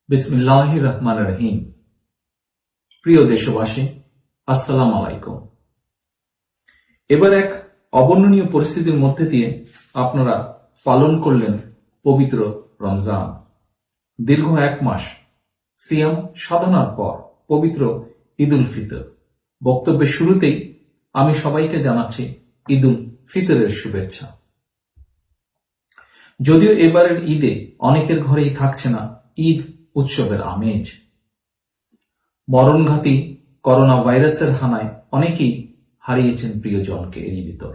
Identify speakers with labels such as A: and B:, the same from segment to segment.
A: বিসমিল্লাহির রহমানির রহিম। প্রিয় দেশবাসী, আসসালামু আলাইকুম। এবার এক অবর্ণনীয় পরিস্থিতির মধ্যে দিয়ে আপনারা পালন করলেন পবিত্র রমজান। দীর্ঘ এক মাস সিয়াম সাধনার পর পবিত্র ঈদ উল ফিতর। বক্তব্যের শুরুতেই আমি সবাইকে জানাচ্ছি ঈদ উল ফিতরের শুভেচ্ছা। যদিও এবারের ঈদে অনেকের ঘরেই থাকছে না ঈদ উৎসবের আমেজ। মরণঘাতী করোনা ভাইরাসের হানায় অনেকেই হারিয়েছেন প্রিয়জনকে। এরই ভিতর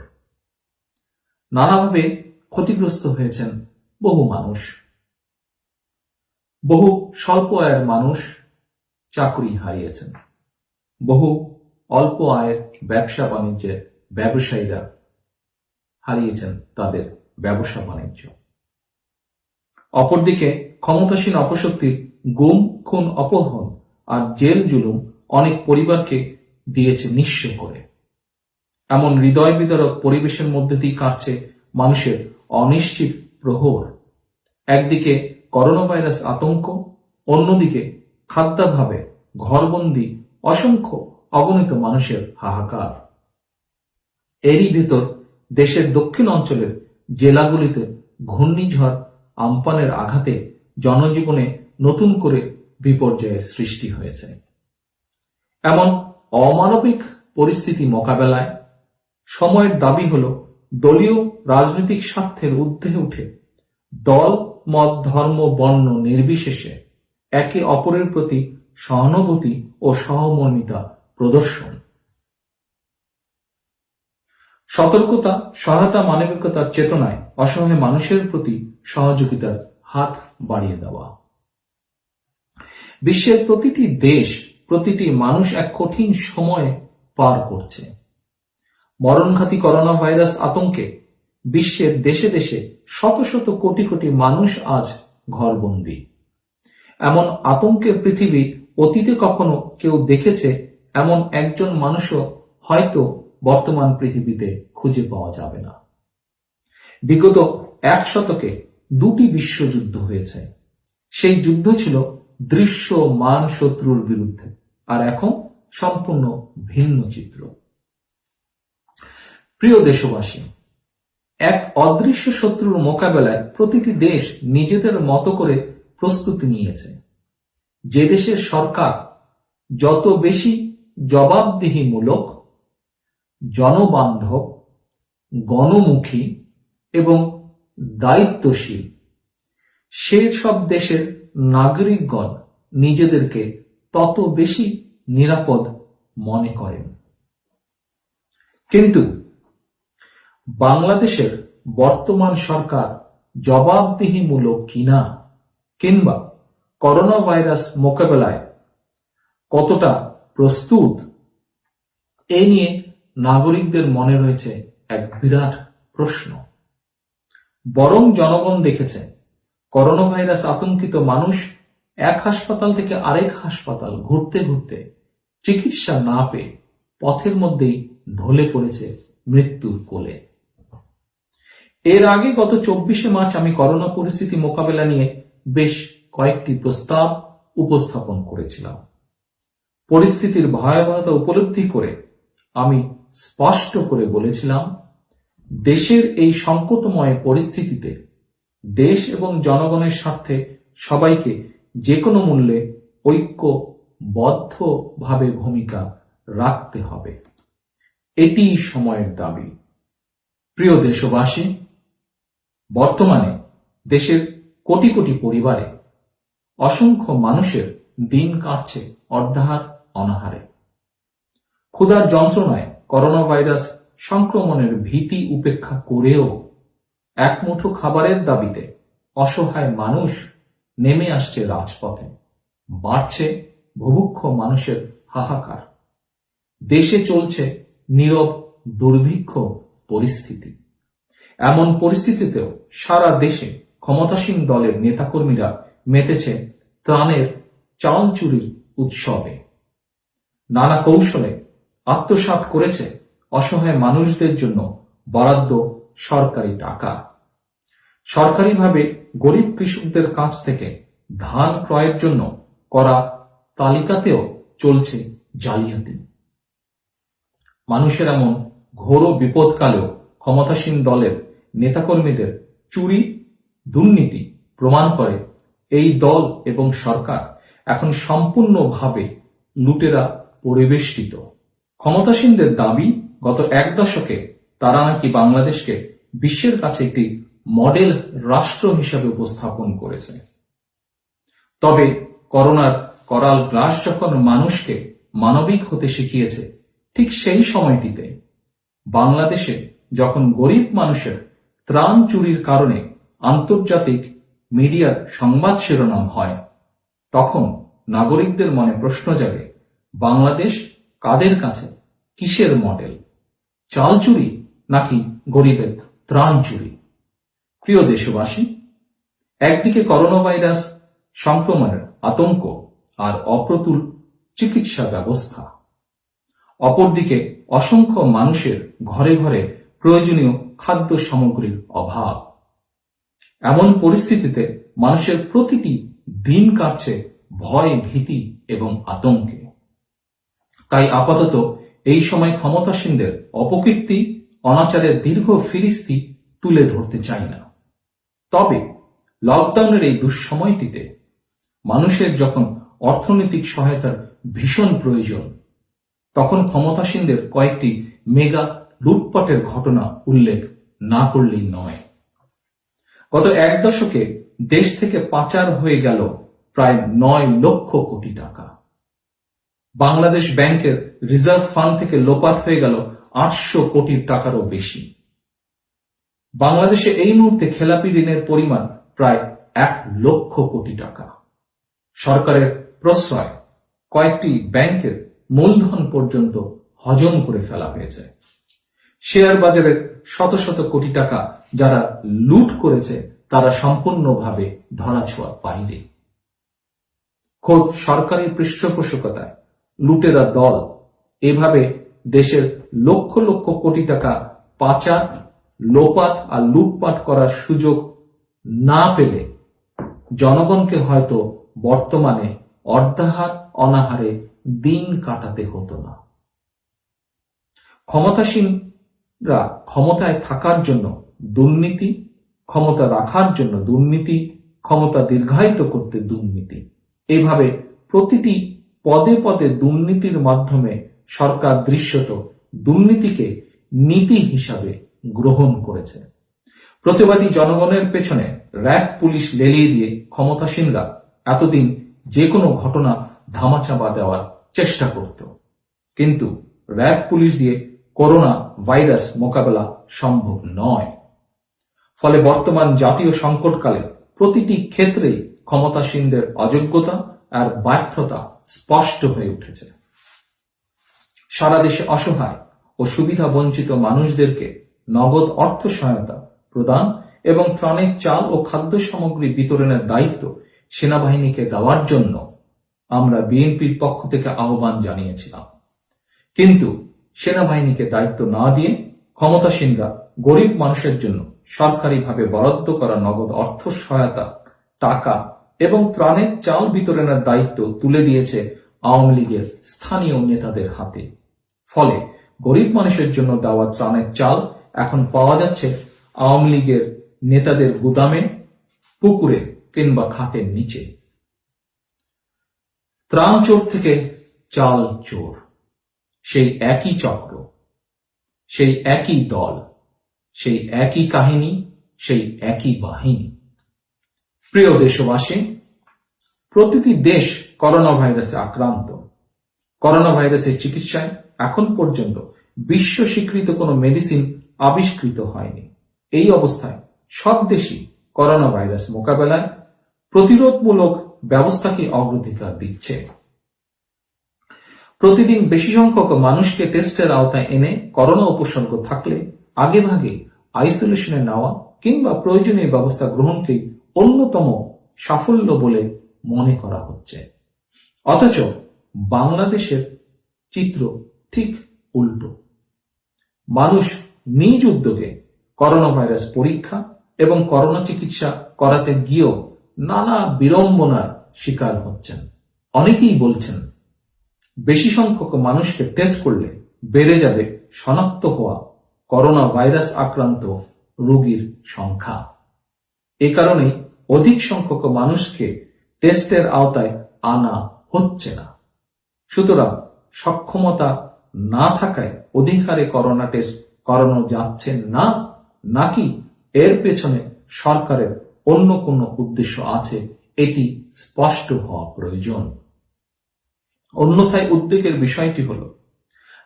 A: নানাভাবে ক্ষতিগ্রস্ত হয়েছেন বহু মানুষ। বহু স্বল্প আয়ের মানুষ চাকরি হারিয়েছেন। বহু অল্প আয়ের ব্যবসা বাণিজ্যের ব্যবসায়ীরা হারিয়েছেন তাদের ব্যবসা বাণিজ্য। অপরদিকে ক্ষমতাসীন অপশক্তির গুম, খুন, অপহরণ আর জেল জুলুম অনেক পরিবারকে দিয়েছে নিঃস্ব করে। এমন হৃদয় বিদারক পরিবেশের মধ্যে দিয়ে কাটছে মানুষের অনিশ্চিত প্রহর। একদিকে করোনা ভাইরাস আতঙ্ক, অন্যদিকে খাদ্যাভাবে ঘরবন্দি অসংখ্য অগণিত মানুষের হাহাকার। এরই ভেতর দেশের দক্ষিণ অঞ্চলের জেলাগুলিতে ঘূর্ণিঝড় আমপানের আঘাতে জনজীবনে নতুন করে বিপর্যয়ের সৃষ্টি হয়েছে। এমন অমানবিক পরিস্থিতি মোকাবেলায় সময়ের দাবি হল দলীয় রাজনৈতিক স্বার্থের ঊর্ধ্বে উঠে দল, মত, ধর্ম, বর্ণ নির্বিশেষে একে অপরের প্রতি সহানুভূতি ও সহমর্মিতা প্রদর্শন। সতর্কতা, সহায়তা, মানবিকতার চেতনায় অসহায় মানুষের প্রতি সহযোগিতার হাত বাড়িয়ে দেওয়া। বিশ্বের প্রতিটি দেশ, প্রতিটি মানুষ এক কঠিন সময় পার করছে। মরণঘাতী করোনা ভাইরাস আতঙ্কে বিশ্বের দেশে দেশে শত শত কোটি কোটি মানুষ আজ ঘরবন্দি। এমন আতঙ্কের পৃথিবী অতীতে কখনো কেউ দেখেছে এমন একজন মানুষও হয়তো বর্তমান পৃথিবীতে খুঁজে পাওয়া যাবে না। বিগত এক শতকে দুটি বিশ্বযুদ্ধ হয়েছে। সেই যুদ্ধ ছিল দৃশ্যমান শত্রুর বিরুদ্ধে, আর এখন সম্পূর্ণ ভিন্ন চিত্র। প্রিয় দেশবাসী, এক অদৃশ্য শত্রুর মোকাবেলায় প্রতিটি দেশ নিজেদের মতো করে প্রস্তুতি নিয়েছে। যে দেশের সরকার যত বেশি জবাবদিহিমূলক, জনবান্ধব, গণমুখী এবং দায়িত্বশীল, সেসব দেশের নাগরিকগণ নিজেদেরকে তত বেশি নিরাপদ মনে করেন। কিন্তু বাংলাদেশের বর্তমান সরকার জবাবদিহিমূলক কিনা, কিংবা করোনা ভাইরাস মোকাবেলায় কতটা প্রস্তুত, এ নিয়ে নাগরিকদের মনে রয়েছে এক বিরাট প্রশ্ন। বরং জনগণ দেখেছে করোনা ভাইরাস আতঙ্কিত মানুষ এক হাসপাতাল থেকে আরেক হাসপাতাল ঘুরতে ঘুরতে চিকিৎসা না পেয়ে পথের মধ্যেই ঢলে পড়েছে মৃত্যুর কোলে। এর আগে গত 24শে মার্চ আমি করোনা পরিস্থিতি মোকাবেলা নিয়ে বেশ কয়েকটি প্রস্তাব উপস্থাপন করেছিলাম। পরিস্থিতির ভয়াবহতা উপলব্ধি করে আমি স্পষ্ট করে বলেছিলাম, দেশের এই সংকটময় পরিস্থিতিতে দেশ এবং জনগণের স্বার্থে সবাইকে যে কোনো মূল্যে ঐক্যবদ্ধভাবে ভূমিকা রাখতে হবে। এটি সময়ের দাবি। প্রিয় দেশবাসী, বর্তমানে দেশের কোটি কোটি পরিবারে অসংখ্য মানুষের দিন কাটছে অর্ধাহার অনাহারে। ক্ষুধার যন্ত্রণায় করোনা ভাইরাস সংক্রমণের ভীতি উপেক্ষা করেও এক মুঠো খাবারের দাবিতে অসহায় মানুষ নেমে আসছে রাজপথে। বাড়ছে বুভুক্ষ মানুষের হাহাকার। দেশে চলছে নীরব দুর্ভিক্ষ পরিস্থিতি। এমন পরিস্থিতিতেও সারা দেশে ক্ষমতাসীন দলের নেতাকর্মীরা মেতেছে ত্রাণের চাল চুরির উৎসবে। নানা কৌশলে আত্মসাৎ করেছে অসহায় মানুষদের জন্য বরাদ্দ সরকারি টাকা। সরকারিভাবে গরিব কৃষকদের কাছ থেকে ধান ক্রয়ের জন্য করা তালিকাতেও চলছে জালিয়াতি। মানুষের এমন ঘোর বিপদকালেও ক্ষমতাসীন দলের নেতাকর্মীদের চুরি দুর্নীতি প্রমাণ করে এই দল এবং সরকার এখন সম্পূর্ণভাবে লুটেরা পরিবেষ্টিত। ক্ষমতাসীনদের দাবি, গত এক দশকে তারা নাকি বাংলাদেশকে বিশ্বের কাছে একটি মডেল রাষ্ট্র হিসাবে উপস্থাপন করেছে। তবে করোনার করাল গ্রাস যখন মানুষকে মানবিক হতে শিখিয়েছে, ঠিক সেই সময়টিতে বাংলাদেশে যখন গরিব মানুষের ত্রাণ চুরির কারণে আন্তর্জাতিক মিডিয়ার সংবাদ শিরোনাম হয়, তখন নাগরিকদের মনে প্রশ্ন জাগে, বাংলাদেশ কাদের কাছে, কিসের মডেল? চাল চুরি নাকি গরিবের ত্রাণ চুরি? প্রিয় দেশবাসী, একদিকে করোনা ভাইরাস সংক্রমণের আতঙ্ক আর অপ্রতুল চিকিৎসা ব্যবস্থা, অপরদিকে অসংখ্য মানুষের ঘরে ঘরে প্রয়োজনীয় খাদ্য সামগ্রীর অভাব। এমন পরিস্থিতিতে মানুষের প্রতিটি দিন কাটছে ভয়, ভীতি এবং আতঙ্কে। তাই আপাতত এই সময় ক্ষমতাসীনদের অপকীর্তি, অনাচারের দীর্ঘ ফিরিস্তি তুলে ধরতে চাই না। তবে লকডাউনের এই দুঃসময়টিতে মানুষের যখন অর্থনৈতিক সহায়তার ভীষণ প্রয়োজন, তখন ক্ষমতাসীনদের কয়েকটি মেগা লুটপাটের ঘটনা উল্লেখ না করলেই নয়। গত এক দশকে দেশ থেকে পাচার হয়ে গেল প্রায় 9 লক্ষ কোটি টাকা। বাংলাদেশ ব্যাংকের রিজার্ভ ফান্ড থেকে লোপাট হয়ে গেল 800 কোটি টাকারও বেশি। বাংলাদেশে এই মুহূর্তে খেলাপি ঋণের পরিমাণ প্রায় 1 লক্ষ কোটি টাকা। সরকারের প্রশ্রয় কয়েকটি ব্যাংকের মূলধন পর্যন্ত হজম করে ফেলা হয়েছে। শেয়ার বাজারের শত শত কোটি টাকা যারা লুট করেছে, তারা সম্পূর্ণভাবে ধরাছোঁয়ার বাইরে। খোদ সরকারি পৃষ্ঠপোষকতায় লুটেরা দল এভাবে দেশের লক্ষ লক্ষ কোটি টাকা পাচার, লোপাট আর লুটপাট করার সুযোগ না পেলে জনগণকে হয়তো বর্তমানে অর্ধাহার অনাহারে দিন কাটাতে হতো না। ক্ষমতাসীনরা ক্ষমতায় থাকার জন্য দুর্নীতি, ক্ষমতা রাখার জন্য দুর্নীতি, ক্ষমতা দীর্ঘায়িত করতে দুর্নীতি, এইভাবে প্রতিটি পদে পদে দুর্নীতির মাধ্যমে সরকার দৃশ্যত দুর্নীতিকে নীতি হিসাবে গ্রহণ করেছে। প্রতিবাদী জনগণের পেছনে র্যাব পুলিশ লেলিয়ে দিয়ে ক্ষমতাসীনরা এতদিন যে কোনো ঘটনা ধামাচাপা দেওয়ার চেষ্টা করত, কিন্তু র্যাব পুলিশ দিয়ে করোনা ভাইরাস মোকাবেলা সম্ভব নয়। ফলে বর্তমান জাতীয় সংকটকালে প্রতিটি ক্ষেত্রেই ক্ষমতাসীনদের অযোগ্যতা আর ব্যর্থতা স্পষ্ট হয়ে উঠেছে। সারা দেশে অসহায় ও সুবিধা বঞ্চিত মানুষদেরকে নগদ অর্থ সহায়তা প্রদান এবং ত্রাণের চাল ও খাদ্য সামগ্রী বিতরণের দায়িত্ব সেনাবাহিনীকে দেওয়ার জন্য আমরা বিএনপির পক্ষ থেকে আহ্বান জানিয়েছিলাম। কিন্তু সেনাবাহিনীকে দায়িত্ব না দিয়ে ক্ষমতাসীনরা গরিব মানুষের জন্য সরকারিভাবে বরাদ্দ করা নগদ অর্থ সহায়তা, টাকা এবং ত্রাণের চাল বিতরণের দায়িত্ব তুলে দিয়েছে আওয়ামী লীগের স্থানীয় নেতাদের হাতে। ফলে গরিব মানুষের জন্য দেওয়া ত্রাণের চাল এখন পাওয়া যাচ্ছে আওয়ামী লীগের নেতাদের গুদামে, পুকুরে কিংবা খাটের নিচে। ত্রাণ চোর থেকে চাল চোর, সেই একই চক্র, সেই একই দল, সেই একই কাহিনী, সেই একই বাহিনী। প্রিয় দেশবাসী, প্রতিটি দেশ করোনা ভাইরাসে আক্রান্ত। করোনা ভাইরাসের চিকিৎসায় এখন পর্যন্ত বিশ্ব স্বীকৃত কোনো মেডিসিন আবিষ্কৃত হয়নি। এই অবস্থায় সব দেশই করোনা ভাইরাস মোকাবেলায় প্রতিরোধমূলক ব্যবস্থাকে অগ্রাধিকার দিচ্ছে। প্রতিদিন বেশি সংখ্যক মানুষকে টেস্টের আওতায় এনে করোনা উপসর্গ থাকলে আগেভাগে আইসোলেশনে নেওয়া কিংবা প্রয়োজনীয় ব্যবস্থা গ্রহণকে অন্যতম সাফল্য বলে মনে করা হচ্ছে। অথচ বাংলাদেশের চিত্র ঠিক উল্টো। মানুষ নিজ উদ্যোগে করোনা ভাইরাস পরীক্ষা এবং করোনা চিকিৎসা করাতে গিয়েও নানা বিড়ম্বনার শিকার হচ্ছেন। অনেকেই বলছেন বেশি সংখ্যক মানুষকে টেস্ট করলে বেড়ে যাবে শনাক্ত হওয়া করোনা ভাইরাস আক্রান্ত রোগীর সংখ্যা। এ কারণে অধিক সংখ্যক মানুষকে টেস্টের আওতায় আনা হচ্ছে না। সুতরাং সক্ষমতা না থাকায় অধিক হারে করোনা টেস্ট করানো যাচ্ছে না, নাকি এর পেছনে সরকারের অন্য কোনো উদ্দেশ্য আছে, এটি স্পষ্ট হওয়া প্রয়োজন। অন্যথায় উদ্বেগের বিষয়টি হল,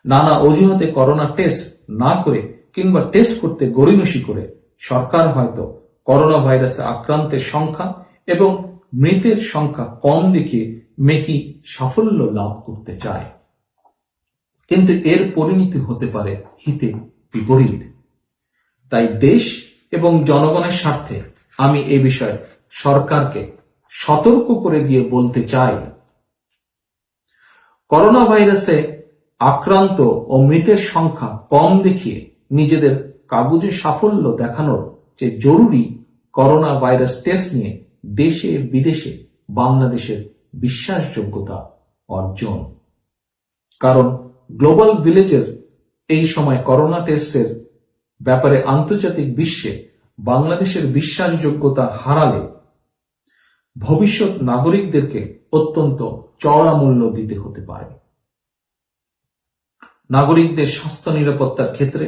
A: নানা অজুহাতে করোনা টেস্ট না করে কিংবা টেস্ট করতে গড়িমসি করে সরকার হয়তো করোনা ভাইরাসে আক্রান্তের সংখ্যা এবং মৃতের সংখ্যা কম দেখিয়ে মেকি সাফল্য লাভ করতে চায়। কিন্তু এর পরিণতি হতে পারে হিতে বিপরীত। তাই দেশ এবং জনগণের স্বার্থে আমি এ বিষয়ে সরকারকে সতর্ক করে দিয়ে বলতে চাই, করোনা ভাইরাসে আক্রান্ত ও মৃতের সংখ্যা কম দেখিয়ে নিজেদের কাগজে সাফল্য দেখানোর যে জরুরি করোনা ভাইরাস টেস্ট নিয়ে দেশে বিদেশে বাংলাদেশের বিশ্বাসযোগ্যতা অর্জন। কারণ গ্লোবাল ভিলেজের এই সময় করোনা টেস্টের ব্যাপারে আন্তর্জাতিক বিশ্বে বাংলাদেশের বিশ্বাসযোগ্যতা হারালে ভবিষ্যৎ নাগরিকদেরকে অত্যন্ত চড়া মূল্য দিতে হতে পারে। নাগরিকদের স্বাস্থ্য নিরাপত্তার ক্ষেত্রে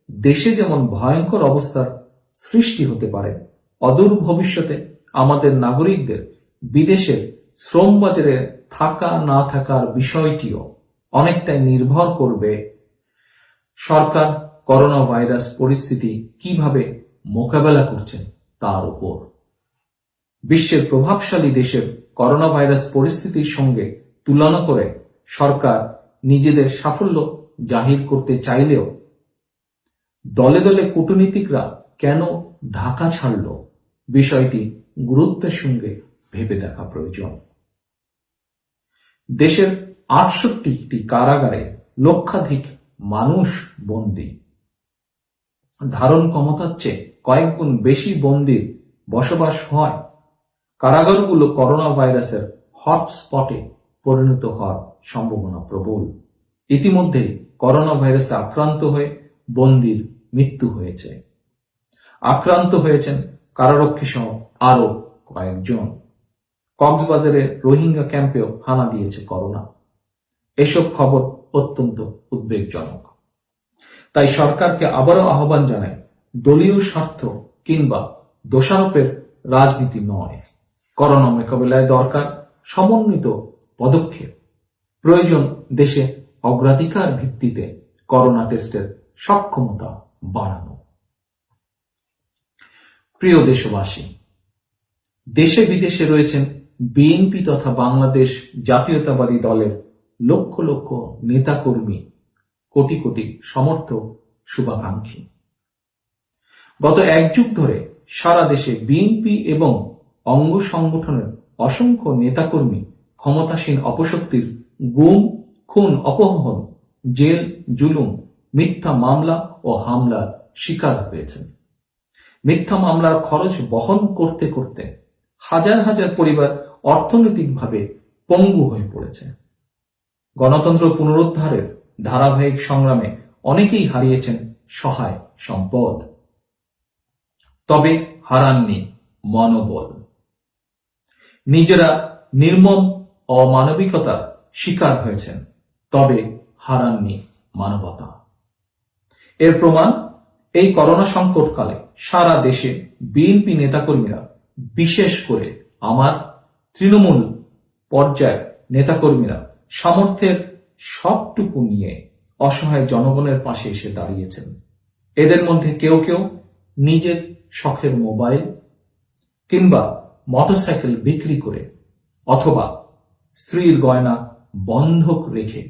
A: দেশে যেমন ভয়ঙ্কর অবস্থার সৃষ্টি হতে পারে, অদূর ভবিষ্যতে আমাদের নাগরিকদের বিদেশের শ্রম বাজারে থাকা না থাকার বিষয়টিও অনেকটাই নির্ভর করবে সরকার করোনা ভাইরাস পরিস্থিতি কিভাবে মোকাবেলা করছেন তার উপর। বিশ্বের প্রভাবশালী দেশের করোনা ভাইরাস পরিস্থিতির সঙ্গে তুলনা করে সরকার নিজেদের সাফল্য জাহির করতে চাইলেও দলে দলে কূটনীতিকরা কেন ঢাকা ছাড়ল, বিষয়টি গুরুত্বের সঙ্গে ভেবে দেখা প্রয়োজন। দেশের ৬৮টি কারাগারে লক্ষাধিক মানুষ বন্দী। ধারণ ক্ষমতার চেয়ে কয়েক গুণ বেশি বন্দীর বসবাস হয়। কারাগারগুলো করোনা ভাইরাসের হটস্পটে পরিণত হওয়ার সম্ভাবনা প্রবল। ইতিমধ্যে করোনা ভাইরাসে আক্রান্ত হয়ে বন্দীর মৃত্যু হয়েছে। আক্রান্ত হয়েছেন কারারক্ষী সহ আরো কয়েকজন। কক্সবাজারের রোহিঙ্গা ক্যাম্পেও হানা দিয়েছে করোনা। এসব খবর অত্যন্ত উদ্বেগজনক। তাই সরকারকে আবারও আহ্বান জানায়, দলীয় স্বার্থ কিংবা দোষারোপের রাজনীতি নয়। করোনা মোকাবিলায় দরকার সমন্বিত পদক্ষেপ। প্রয়োজন দেশে অগ্রাধিকার ভিত্তিতে করোনা টেস্টের সক্ষমতা বাড়ানো। প্রিয় দেশবাসী, দেশে বিদেশে রয়েছেন বিএনপি তথা বাংলাদেশ জাতীয়তাবাদী দলের লক্ষ লক্ষ নেতাকর্মী, কোটি কোটি সমর্থক, শুভাকাঙ্ক্ষী। গত এক যুগ ধরে সারা দেশে বিএনপি এবং অঙ্গ সংগঠনের অসংখ্য নেতাকর্মী ক্ষমতাসীন অপশক্তির গুম, খুন, অপহরণ, জেল, জুলুম, মিথ্যা মামলা ও হামলার শিকার হয়েছেন। মিথ্যা মামলার খরচ বহন করতে করতে হাজার হাজার পরিবার অর্থনৈতিকভাবে পঙ্গু হয়ে পড়েছে। গণতন্ত্র পুনরুদ্ধারের ধারাবাহিক সংগ্রামে অনেকেই হারিয়েছেন সহায় সম্পদ, তবে হারাননি মনোবল। নিজেরা নির্মম অমানবিকতার শিকার হয়েছেন, তবে হারাননি মানবতা। এর প্রমাণ এই করোনা সংকটকালে সারা দেশে বিএনপি নেতাকর্মীরা, বিশেষ করে আমার তৃণমূল পর্যায়ের নেতাকর্মীরা সামর্থ্যের সবটুকু নিয়ে অসহায় জনগণের পাশে এসে দাঁড়িয়েছেন। এদের মধ্যে কেউ কেউ নিজের শখের মোবাইল কিংবা মোটরসাইকেল বিক্রি করে অথবা স্ত্রীর গয়না বন্ধক রেখে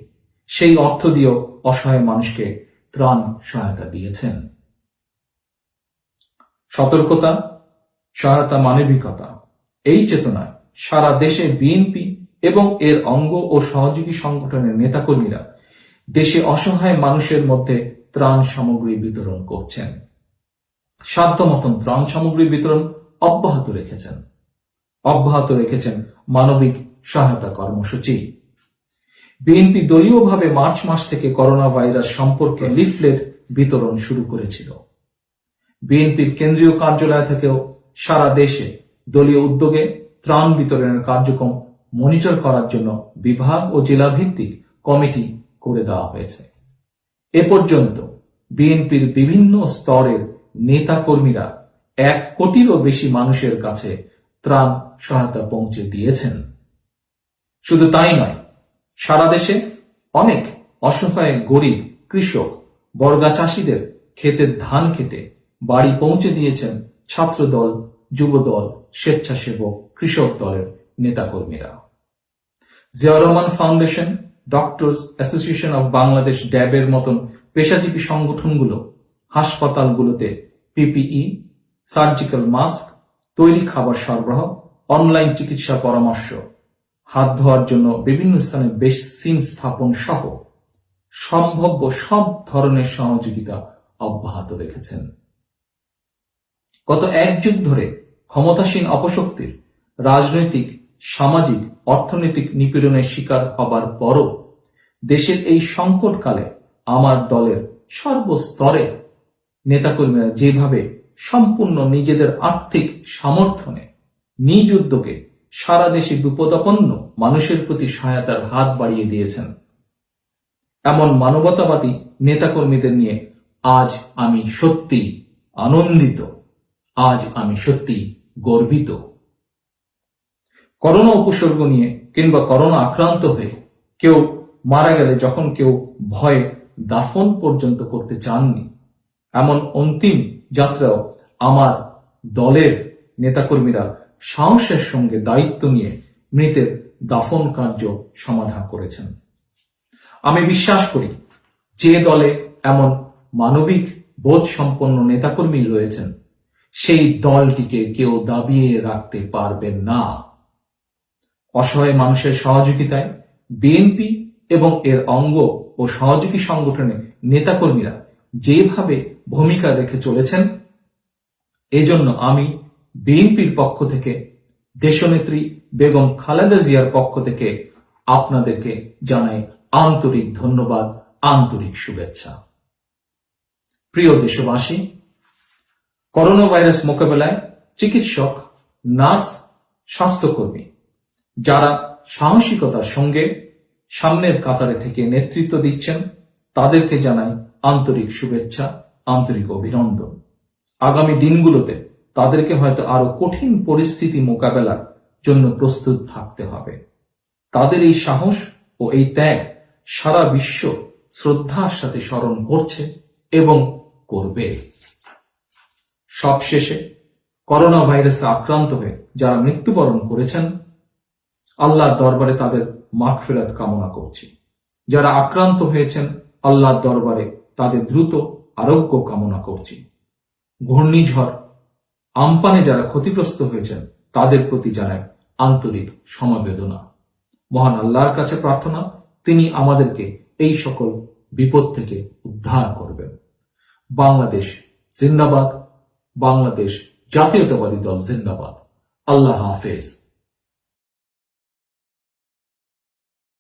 A: সেই অর্থ দিয়েও অসহায় মানুষকে ত্রাণ সহায়তা দিয়েছেন। সতর্কতা, সহায়তা, মানবিকতা, এই চেতনায় সারা দেশে বিএনপি এবং এর অঙ্গ ও সহযোগী সংগঠনের নেতাকর্মীরা দেশে অসহায় মানুষের মধ্যে ত্রাণ সামগ্রী বিতরণ করছেন। সাধ্য মতন ত্রাণ সামগ্রী বিতরণ অব্যাহত রেখেছেন। অব্যাহত রেখেছেন মানবিক সহায়তা কর্মসূচি। বিএনপি দলীয়ভাবে মার্চ মাস থেকে করোনা ভাইরাস সম্পর্কে লিফলেট বিতরণ শুরু করেছিল। বিএনপির কেন্দ্রীয় কার্যালয় থেকেও সারা দেশে দলীয় উদ্যোগে ত্রাণ বিতরণের কার্যক্রম মনিটর করার জন্য বিভাগ ও জেলা ভিত্তিক কমিটি করে দেওয়া হয়েছে। এ পর্যন্ত বিএনপির বিভিন্ন স্তরের নেতা কর্মীরা 1 কোটিরও বেশি মানুষের কাছে ত্রাণ সহায়তা পৌঁছে দিয়েছেন। শুধু তাই নয়, সারা দেশে অনেক অসহায় গরিব কৃষক বর্গা চাষীদের ক্ষেতের ধান কেটে বাড়ি পৌঁছে দিয়েছেন ছাত্রদল, যুবদল, স্বেচ্ছাসেবক, কৃষক দলের নেতাকর্মীরা। Ziaur Rahman foundation, doctors association of Bangladesh, ড্যাবের মতন পেশাজীবী সংগঠনগুলো হাসপাতালগুলোতে পিপিই, সার্জিক্যাল মাস্ক, তৈরি খাবার সরবরাহ, অনলাইন চিকিৎসা পরামর্শ, হাত ধোয়ার জন্য বিভিন্ন স্থানে বেসিন স্থাপন সহ সম্ভাব্য সব ধরনের সহযোগিতা অব্যাহত রেখেছেন। গত 1 যুগ ধরে ক্ষমতাসীন অপশক্তির রাজনৈতিক, সামাজিক, অর্থনৈতিক নিপীড়নের শিকার হবার পরও দেশের এই সংকটকালে আমার দলের সর্বস্তরে নেতাকর্মীরা যেভাবে সম্পূর্ণ নিজেদের আর্থিক সামর্থ্যে নিজ উদ্যোগে সারা দেশে বিপদাপন্ন মানুষের প্রতি সহায়তার হাত বাড়িয়ে দিয়েছেন, এমন মানবতাবাদী নেতাকর্মীদের নিয়ে আজ আমি সত্যি আনন্দিত, আজ আমি সত্যি গর্বিত। করোনা উপসর্গ নিয়ে কিংবা করোনা আক্রান্ত হয়ে কেউ মারা গেলে যখন কেউ ভয়ে দাফন পর্যন্ত করতে চাননি, এমন অন্তিম যাত্রাও আমার দলের নেতাকর্মীরা সাহসের সঙ্গে দায়িত্ব নিয়ে মৃতের দাফন কার্য সমাধান করেছেন। আমি বিশ্বাস করি, যে দলে এমন মানবিক বোধ সম্পন্ন নেতাকর্মী রয়েছেন, সেই দলটিকে কেউ দাবিয়ে রাখতে পারবেন না। অসহায় মানুষের সহযোগিতায় বিএনপি এবং এর অঙ্গ ও সহযোগী সংগঠনের নেতাকর্মীরা যেভাবে ভূমিকা রেখে চলেছেন, এজন্য আমি বিএনপির পক্ষ থেকে, দেশনেত্রী বেগম খালেদা জিয়ার পক্ষ থেকে আপনাদেরকে জানাই আন্তরিক ধন্যবাদ, আন্তরিক শুভেচ্ছা। প্রিয় দেশবাসী, করোনা ভাইরাস মোকাবেলায় চিকিৎসক, নার্স, স্বাস্থ্যকর্মী যারা সাহসিকতার সঙ্গে সামনের কাতারে থেকে নেতৃত্ব দিচ্ছেন, তাদেরকে জানাই আন্তরিক শুভেচ্ছা, আন্তরিক অভিনন্দন। আগামী দিনগুলোতে তাদেরকে হয়তো আরো কঠিন পরিস্থিতি মোকাবেলার জন্য প্রস্তুত থাকতে হবে। তাদের এই সাহস ও এই ত্যাগ সারা বিশ্ব শ্রদ্ধার সাথে স্মরণ করছে এবং করবে। সবশেষে করোনা ভাইরাসে আক্রান্ত হয়ে যারা মৃত্যুবরণ করেছেন, আল্লাহর দরবারে তাদের মাগফিরাত কামনা করছি। যারা আক্রান্ত হয়েছেন, আল্লাহর দরবারে তাদের দ্রুত আরোগ্য কামনা করছি। ঘূর্ণিঝড় আমপানে যারা ক্ষতিগ্রস্ত হয়েছেন, তাদের প্রতি জানাই আন্তরিক সমবেদনা। মহান আল্লাহর কাছে প্রার্থনা, তিনি আমাদেরকে এই সকল বিপদ থেকে উদ্ধার করবেন। বাংলাদেশ জিন্দাবাদ, বাংলাদেশ জাতীয়তাবাদী দল জিন্দাবাদ। আল্লাহ হাফেজ।